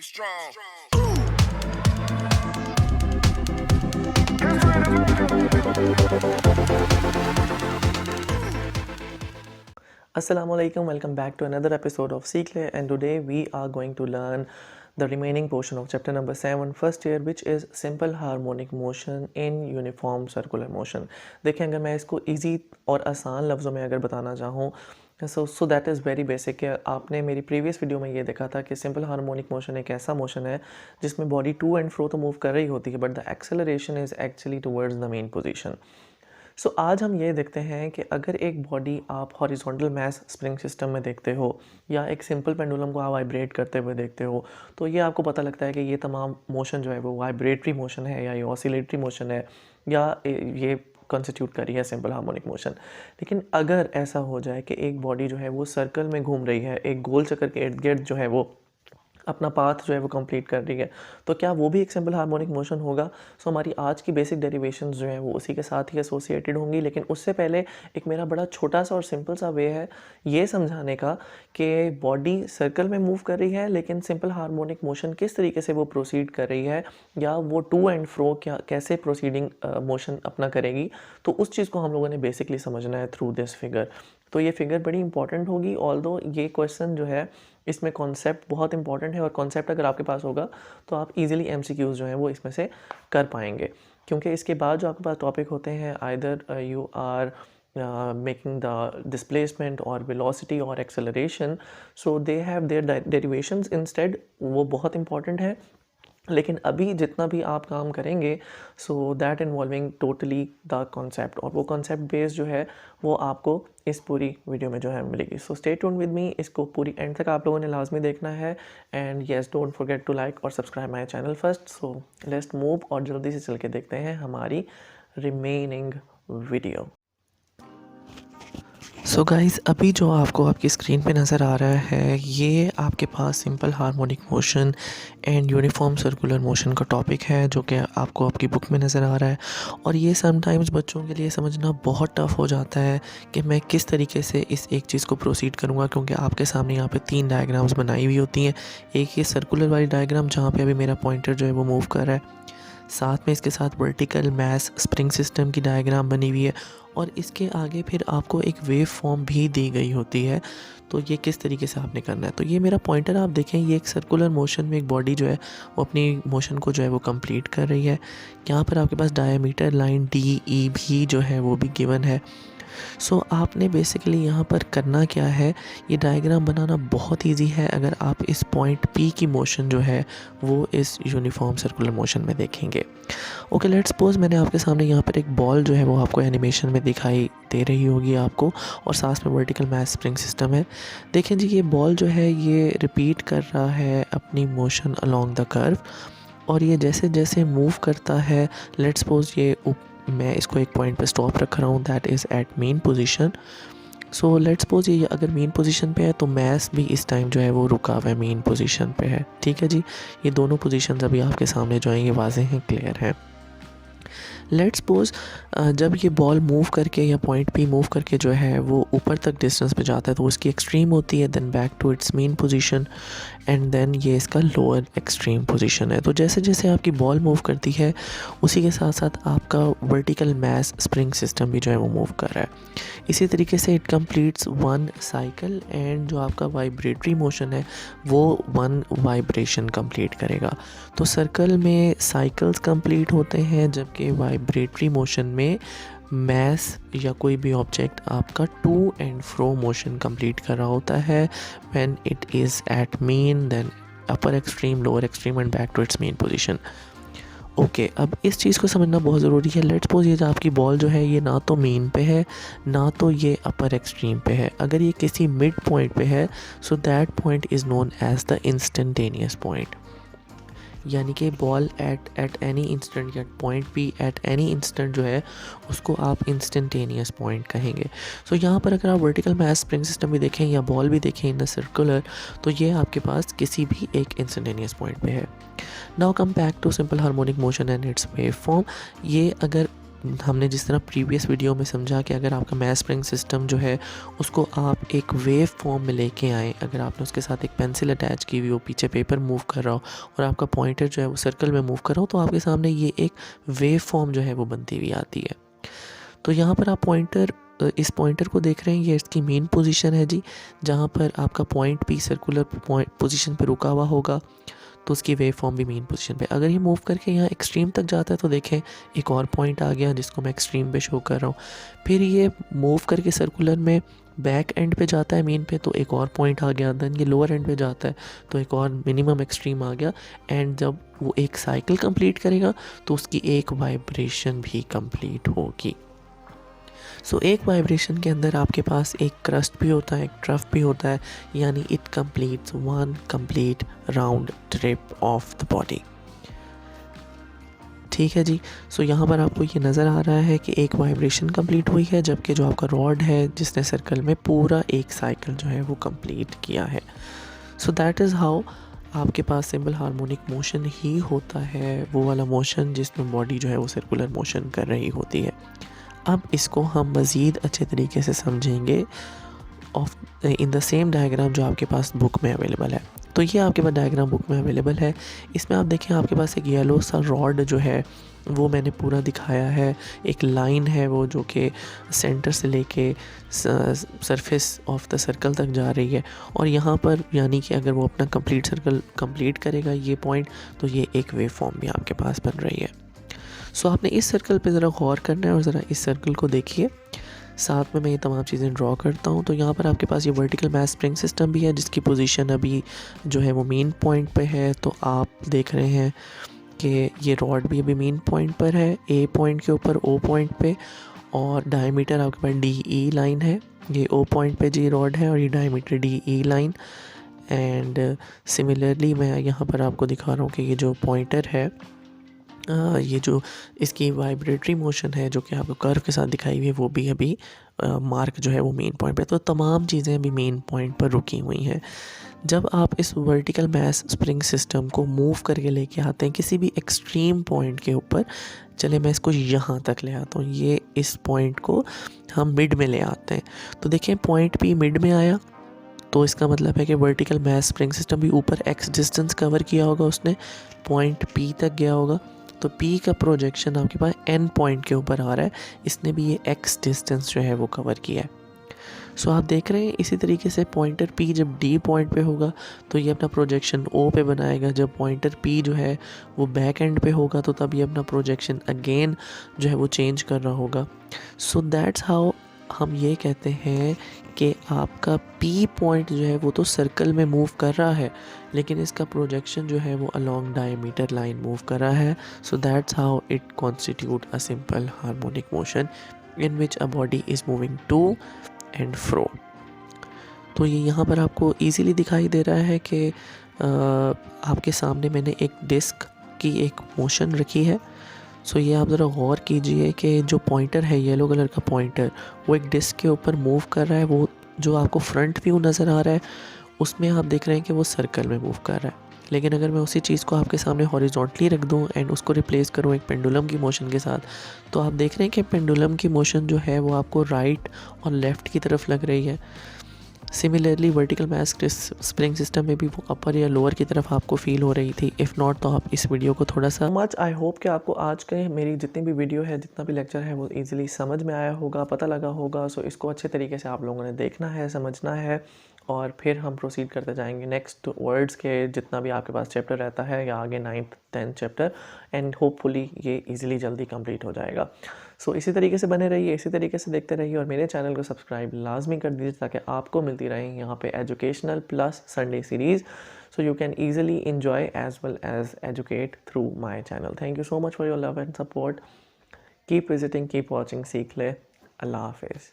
Be strong. Assalamu alaikum, welcome back to another episode of Seekle, and today we are going to learn the remaining portion of chapter number 7 first year, which is simple harmonic motion in uniform circular motion. देखें, अगर मैं इसको easy और आसान लफ्ज़ों में अगर बताना चाहूँ so that is very basic है। आपने मेरी प्रीवियस वीडियो में ये देखा था कि सिंपल हार्मोनिक मोशन एक ऐसा मोशन है जिसमें बॉडी टू एंड फ्रो तो मूव कर रही होती है, but the acceleration is actually towards the main position. So आज हम ये देखते हैं कि अगर एक बॉडी आप हॉरिजॉन्टल मैस स्प्रिंग सिस्टम में देखते हो या एक सिंपल पेंडुलम को आप वाइब्रेट करते हुए देखते हो, तो ये आपको पता लगता है कि ये तमाम मोशन जो है वो वाइब्रेटरी मोशन है या ये ऑसिलेटरी मोशन है या ये कॉन्स्टिट्यूट कर रही है सिंपल हार्मोनिक मोशन। लेकिन अगर ऐसा हो जाए कि एक बॉडी जो है वो सर्कल में घूम रही है, एक गोल चक्कर के इर्द गिर्द जो है वो अपना पाथ जो है वो कंप्लीट कर रही है, तो क्या वो भी एक सिंपल हार्मोनिक मोशन होगा? सो हमारी आज की बेसिक डेरिवेशंस जो हैं वो उसी के साथ ही एसोसिएटेड होंगी। लेकिन उससे पहले एक मेरा बड़ा छोटा सा और सिंपल सा वे है ये समझाने का कि बॉडी सर्कल में मूव कर रही है, लेकिन सिंपल हार्मोनिक मोशन किस तरीके से वो प्रोसीड कर रही है या वो टू एंड फ्रो क्या कैसे प्रोसीडिंग मोशन अपना करेगी, तो उस चीज़ को हम लोगों ने बेसिकली समझना है थ्रू दिस फिगर। तो ये फिगर बड़ी इंपॉर्टेंट होगी, ऑल्दो ये क्वेश्चन जो है इसमें कॉन्सेप्ट बहुत इंपॉर्टेंट है, और कॉन्सेप्ट अगर आपके पास होगा तो आप इजीली एमसीक्यूज़ जो हैं वो इसमें से कर पाएंगे, क्योंकि इसके बाद जो आपके पास टॉपिक होते हैं either you are making the displacement or velocity or acceleration, so they have their derivations instead, वो बहुत important है। लेकिन अभी जितना भी आप काम करेंगे so that involving totally the concept, और वो कॉन्सेप्ट बेस जो है वो आपको इस पूरी वीडियो में जो है मिलेगी। So stay tuned with me, इसको पूरी एंड तक आप लोगों ने लाजमी देखना है। And yes, don't forget to like और subscribe my channel first. So let's move और जल्दी से चल के देखते हैं हमारी रिमेनिंग वीडियो। सो गाइज़, अभी जो आपको आपकी स्क्रीन पे नज़र आ रहा है ये आपके पास simple harmonic motion and uniform circular motion का टॉपिक है, जो कि आपको आपकी बुक में नज़र आ रहा है। और ये समटाइम्स बच्चों के लिए समझना बहुत टफ़ हो जाता है कि मैं किस तरीके से इस एक चीज़ को प्रोसीड करूँगा, क्योंकि आपके सामने यहाँ पे 3 डायग्राम्स बनाई हुई होती हैं। एक ये सर्कुलर वाली डायग्राम जहाँ पे अभी मेरा पॉइंटर जो है वो मूव कर रहा है, साथ में इसके साथ वर्टिकल मैस स्प्रिंग सिस्टम की डायग्राम बनी हुई है, और इसके आगे फिर आपको एक वेव फॉर्म भी दी गई होती है। तो ये किस तरीके से आपने करना है, तो ये मेरा पॉइंटर आप देखें, ये एक सर्कुलर मोशन में एक बॉडी जो है वो अपनी मोशन को जो है वो कंप्लीट कर रही है। यहाँ पर आपके पास डायमीटर लाइन डी ई भी जो है वो भी गिवन है। सो आपने बेसिकली यहाँ पर करना क्या है, ये डायग्राम बनाना बहुत इजी है अगर आप इस पॉइंट पी की मोशन जो है वो इस यूनिफॉर्म सर्कुलर मोशन में देखेंगे। ओके, लेट्स सपोज मैंने आपके सामने यहाँ पर एक बॉल जो है वो आपको एनिमेशन में दिखाई दे रही होगी आपको, और साथ में वर्टिकल मैस स्प्रिंग सिस्टम है। देखें जी, ये बॉल जो है ये रिपीट कर रहा है अपनी मोशन अलोंग द कर्व, और ये जैसे जैसे मूव करता है, लेट्स सपोज ये मैं इसको एक पॉइंट पे स्टॉप रख रहा हूँ, that is at mean position. So let's suppose ये अगर मेन पोजीशन पे है तो मैस भी इस टाइम जो है वो रुका हुआ है मेन पोजीशन पे है। ठीक है जी, ये दोनों पोजीशंस अभी आपके सामने जो हैं ये वाज़ेह हैं, क्लियर हैं। लेट्स सपोज जब ये बॉल मूव करके या पॉइंट पी मूव करके जो है वो ऊपर तक डिस्टेंस पे जाता है तो उसकी एक्सट्रीम होती है, then back to its mean position, and then ये इसका लोअर एक्सट्रीम पोजीशन है। तो जैसे जैसे आपकी बॉल मूव करती है उसी के साथ साथ आपका वर्टिकल मैस स्प्रिंग सिस्टम भी जो है वो मूव कर रहा है। इसी तरीके से इट कंप्लीट्स 1 साइकिल, एंड जो आपका वाइब्रेटरी मोशन है वो 1 वाइब्रेशन कंप्लीट करेगा। तो सर्कल में साइकिल्स कंप्लीट होते हैं, जबकि वाइब्रेटरी मोशन में मैस या कोई भी ऑब्जेक्ट आपका to and fro motion complete कर रहा होता है when it is at mean, then upper extreme, lower extreme and back to its mean position. Okay, अब इस चीज़ को समझना बहुत ज़रूरी है। लेट्स सपोज ये जो आपकी बॉल जो है ये ना तो मेन पे है ना तो ये अपर एक्सट्रीम पे है, अगर ये किसी मिड पॉइंट पे है so that point is known as the instantaneous point. यानी कि बॉल एट एनी इंस्टेंट या point P at any instant जो है उसको आप इंस्टेंटेनियस पॉइंट कहेंगे। सो यहाँ पर अगर आप वर्टिकल मैस स्प्रिंग सिस्टम भी देखें या बॉल भी देखें इन द सर्कुलर, तो ये आपके पास किसी भी एक इंस्टेंटेनियस पॉइंट पे है। Now come back to simple harmonic motion and its wave form. ये अगर हमने जिस तरह प्रीवियस वीडियो में समझा कि अगर आपका मैथ स्प्रिंग सिस्टम जो है उसको आप एक वेव फॉर्म में लेके आएँ, अगर आपने उसके साथ एक पेंसिल अटैच की हुई हो, पीछे पेपर मूव कर रहा हो और आपका पॉइंटर जो है वो सर्कल में मूव कर रहा हो, तो आपके सामने ये एक वेव फॉर्म जो है वो बनती हुई आती है। तो यहाँ पर आप इस पॉइंटर को देख रहे हैं, ये इसकी मेन पोजीशन है जी, जहाँ पर आपका पॉइंट पी सर्कुलर पोजीशन पे रुका हुआ होगा, तो उसकी वेव फॉर्म भी मेन पोजीशन पे। अगर ये मूव करके यहाँ एक्सट्रीम तक जाता है तो देखें एक और पॉइंट आ गया जिसको मैं एक्सट्रीम पे शो कर रहा हूँ। फिर ये मूव करके सर्कुलर में बैक एंड पे जाता है मेन पे, तो एक और पॉइंट आ गया। देन ये लोअर एंड पे जाता है तो एक और मिनिमम एक्सट्रीम आ गया। एंड जब वो एक साइकिल कंप्लीट करेगा तो उसकी एक वाइब्रेशन भी कंप्लीट होगी। सो एक वाइब्रेशन के अंदर आपके पास एक क्रस्ट भी होता है, एक ट्रफ भी होता है, यानी it completes one complete round trip of the body. ठीक है जी। सो यहाँ पर आपको ये नज़र आ रहा है कि एक वाइब्रेशन कंप्लीट हुई है, जबकि जो आपका रॉड है जिसने सर्कल में पूरा एक साइकिल जो है वो कंप्लीट किया है। सो दैट इज़ हाउ आपके पास सिंपल हार्मोनिक मोशन ही होता है, वो वाला मोशन जिसमें बॉडी जो है वो सर्कुलर मोशन कर रही होती है। अब इसको हम मज़ीद अच्छे तरीके से समझेंगे इन द सेम डायग्राम जो आपके पास बुक में अवेलेबल है। तो ये आपके पास डायग्राम बुक में अवेलेबल है। इसमें आप देखें आपके पास एक येलो सा रॉड जो है वो मैंने पूरा दिखाया है। एक लाइन है वो जो कि सेंटर से लेके सरफेस ऑफ द सर्कल तक जा रही है, और यहाँ पर यानी कि अगर वो अपना कंप्लीट सर्कल कंप्लीट करेगा ये पॉइंट, तो ये एक वेव फॉर्म भी आपके पास बन रही है। सो आपने इस सर्कल पे ज़रा गौर करना है और ज़रा इस सर्कल को देखिए, साथ में मैं ये तमाम चीज़ें ड्रॉ करता हूँ। तो यहाँ पर आपके पास ये वर्टिकल मैथ स्प्रिंग सिस्टम भी है जिसकी पोजीशन अभी जो है वो मेन पॉइंट पे है। तो आप देख रहे हैं कि ये रॉड भी अभी मेन पॉइंट पर है, ए पॉइंट के ऊपर ओ पॉइंट पे, और डायमीटर आपके पास डी ई लाइन है। ये ओ पॉइंट पे जी रॉड है और ये diameter D E line. And similarly मैं यहाँ पर आपको दिखा रहा हूँ कि ये जो पॉइंटर है, ये जो इसकी वाइब्रेटरी मोशन है जो कि आपको कर्व के साथ दिखाई हुई है, वो भी अभी मार्क जो है वो मेन पॉइंट पे। तो तमाम चीज़ें अभी मेन पॉइंट पर रुकी हुई हैं। जब आप इस वर्टिकल मैथ स्प्रिंग सिस्टम को मूव करके लेके आते हैं किसी भी एक्सट्रीम पॉइंट के ऊपर, चले मैं इसको यहाँ तक ले आता हूँ, ये इस पॉइंट को हम मिड में ले आते हैं। तो देखें पॉइंट पी मिड में आया, तो इसका मतलब है कि वर्टिकल मैथ स्प्रिंग सिस्टम भी ऊपर एक्स डिस्टेंस कवर किया होगा उसने, पॉइंट पी तक गया होगा। तो P का प्रोजेक्शन आपके पास N पॉइंट के ऊपर आ रहा है, इसने भी ये X डिस्टेंस जो है वो कवर किया है। सो आप देख रहे हैं इसी तरीके से पॉइंटर P जब D पॉइंट पे होगा तो ये अपना प्रोजेक्शन O पे बनाएगा। जब पॉइंटर P जो है वो बैक एंड पे होगा तो तब ये अपना प्रोजेक्शन अगेन जो है वो चेंज कर रहा होगा। सो दैट्स हाउ हम ये कहते हैं कि आपका P पॉइंट जो है वो तो सर्कल में मूव कर रहा है, लेकिन इसका प्रोजेक्शन जो है वो अलोंग डायमीटर लाइन मूव कर रहा है। So that's how it constitute a simple harmonic motion in which a body is moving to and fro. तो ये यहाँ पर आपको इजीली दिखाई दे रहा है कि आपके सामने मैंने एक डिस्क की एक मोशन रखी है। सो ये आप ज़रा गौर कीजिए कि जो पॉइंटर है येलो कलर का पॉइंटर वो एक डिस्क के ऊपर मूव कर रहा है। वो जो आपको फ्रंट व्यू नज़र आ रहा है उसमें आप देख रहे हैं कि वो सर्कल में मूव कर रहा है। लेकिन अगर मैं उसी चीज़ को आपके सामने हॉरिजॉन्टली रख दूं एंड उसको रिप्लेस करूं एक पेंडुलम की मोशन के साथ, तो आप देख रहे हैं कि पेंडुलम की मोशन जो है वो आपको राइट और लेफ़्ट की तरफ लग रही है। Similarly vertical math spring system में भी वो अपर या लोअर की तरफ आपको फील हो रही थी। इफ़ नॉट तो आप इस वीडियो को थोड़ा सा आई होप कि आपको आज के मेरी जितनी भी वीडियो है, जितना भी लेक्चर है वो इजीली समझ में आया होगा, पता लगा होगा। सो इसको अच्छे तरीके से आप लोगों ने देखना है, समझना है, और फिर हम प्रोसीड करते जाएंगे नेक्स्ट वर्ड्स के जितना भी आपके पास चैप्टर रहता है या आगे 9th 10th chapter, and hopefully ये इजीली जल्दी कंप्लीट हो जाएगा। सो इसी तरीके से बने रहिए, इसी तरीके से देखते रहिए, और मेरे चैनल को सब्सक्राइब लाजमी कर दीजिए ताकि आपको मिलती रहे यहाँ पे educational plus Sunday series, so you can easily enjoy as well as educate through my channel. Thank you so much for your love and support. Keep visiting, keep watching. सीख ले। अल्लाह हाफिज़।